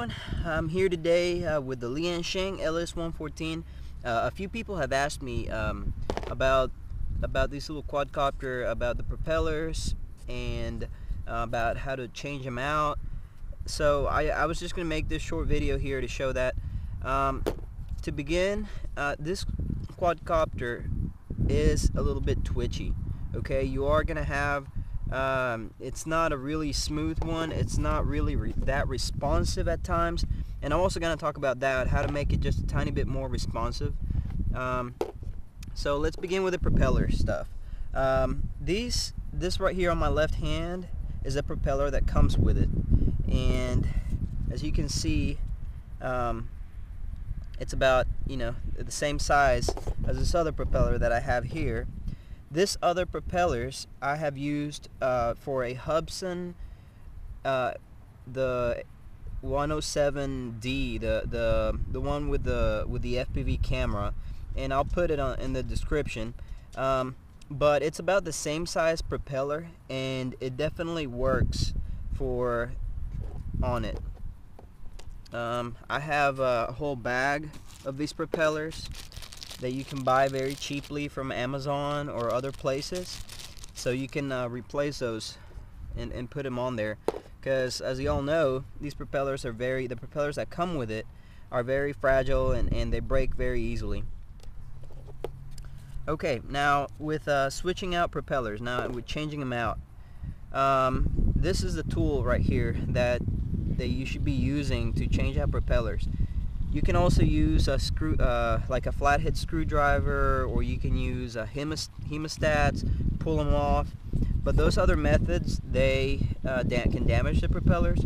everyone, I'm here today with the Lian Sheng LS114. A few people have asked me about this little quadcopter, about the propellers, and about how to change them out. So I was just going to make this short video here to show that. To begin, this quadcopter is a little bit twitchy. Okay, you are going to have it's not a really smooth one. It's not really that responsive at times, and I'm also going to talk about that, how to make it just a tiny bit more responsive. So let's begin with the propeller stuff. This right here on my left hand is a propeller that comes with it, and as you can see, it's about, the same size as this other propeller that I have here. This other propellers I have used for a Hubsan, the 107D, the one with the FPV camera, and I'll put it in the description. But it's about the same size propeller, and it definitely works on it. I have a whole bag of these propellers that you can buy very cheaply from Amazon or other places, so you can replace those and put them on there, because as you all know, these propellers are the propellers that come with it are very fragile, and they break very easily. Okay, now with switching out propellers, now with changing them out, this is the tool right here that you should be using to change out propellers. You can also use a screw, like a flathead screwdriver, or you can use hemostats, pull them off. But those other methods, they can damage the propellers.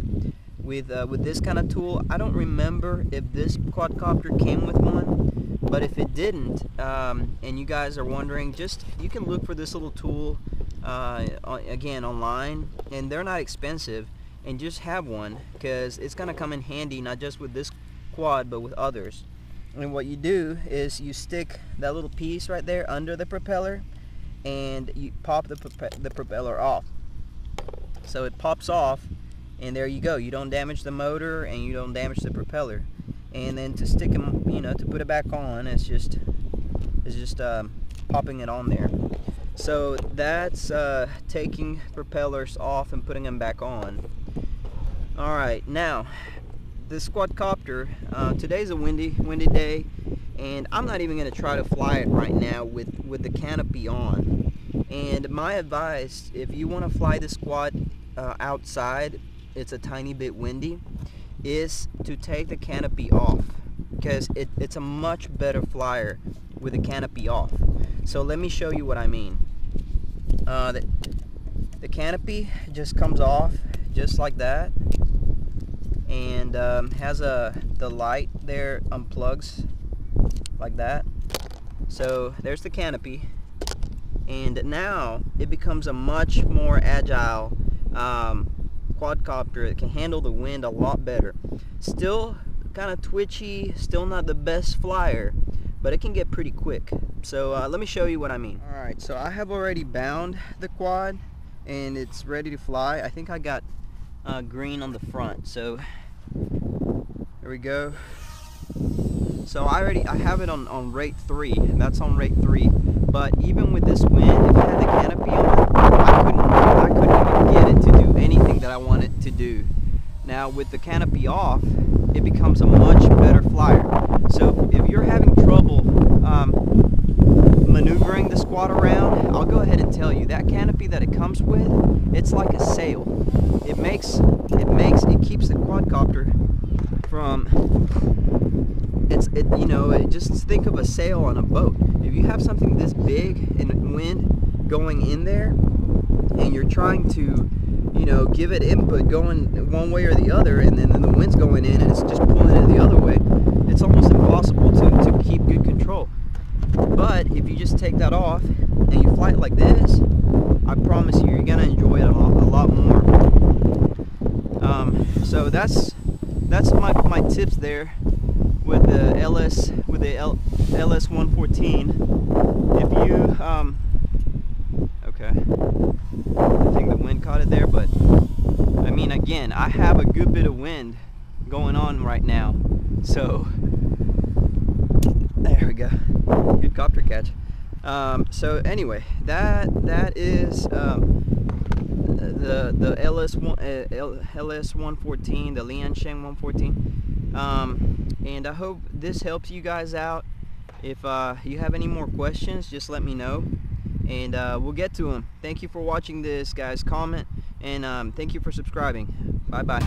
With this kind of tool, I don't remember if this quadcopter came with one, but if it didn't, and you guys are wondering, you can look for this little tool again online, and they're not expensive, and just have one, because it's going to come in handy not just with this quad but with others. And what you do is you stick that little piece right there under the propeller, and you pop the propeller off. So it pops off, and there you go. You don't damage the motor, and you don't damage the propeller. And then to stick them, to put it back on, it's just popping it on there. So that's taking propellers off and putting them back on. Alright, now this quadcopter, today's a windy day, and I'm not even going to try to fly it right now with the canopy on. And my advice, if you want to fly this quad outside, it's a tiny bit windy, is to take the canopy off, because it's a much better flyer with the canopy off. So let me show you what I mean. The canopy just comes off just like that, and has the light there unplugs like that. So there's the canopy, and now it becomes a much more agile quadcopter. It can handle the wind a lot better. Still kind of twitchy, still not the best flyer, but it can get pretty quick. So let me show you what I mean. Alright, so I have already bound the quad, and it's ready to fly. I think I got green on the front, so there we go. So I have it on rate 3. That's on rate 3. But even with this wind, if I had the canopy on, I couldn't even get it to do anything that I want it to do. Now with the canopy off, it becomes a much better flyer. So if you're having trouble maneuvering the squad around, I'll go ahead and tell you, that canopy that it comes with, it's like a sail. It keeps the quadcopter from, just think of a sail on a boat. If you have something this big and wind going in there, and you're trying to give it input going one way or the other, and then the wind's going in and it's just pulling it the other way, it's almost impossible to keep good control. But if you just take that off and you fly it like this, I promise you're gonna enjoy it a lot more. So that's my tips there with the LS114. If you okay, I think the wind caught it there, but I mean, again, I have a good bit of wind going on right now. So there we go, good copter catch. So anyway, that is the LS114, the Lian Sheng 114. And I hope this helps you guys out. If you have any more questions, just let me know, and we'll get to them. Thank you for watching this, guys. Comment, and thank you for subscribing. Bye bye.